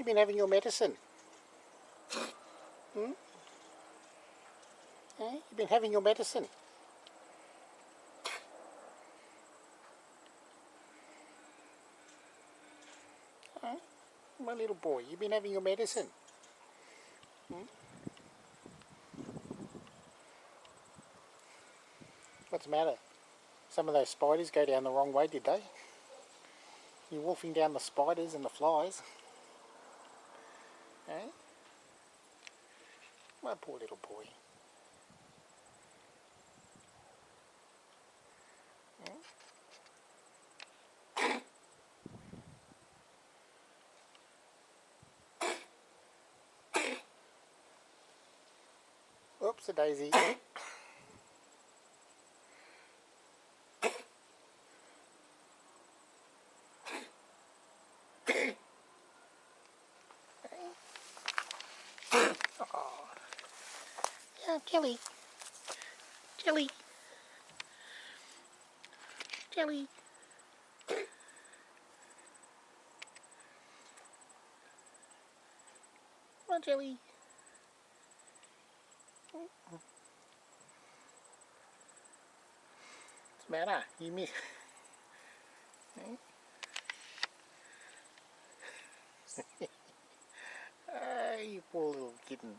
You've been having your medicine. Hmm? Eh? You've been having your medicine. Eh? My little boy, you've been having your medicine. Hmm? What's the matter? Some of those spiders go down the wrong way, did they? You're wolfing down the spiders and the flies. Eh? My poor little boy. Oops, a daisy. Oh. Yeah, Jelly. Jelly. Jelly. Come on, Jelly. What's the matter? You miss... You poor little kitten.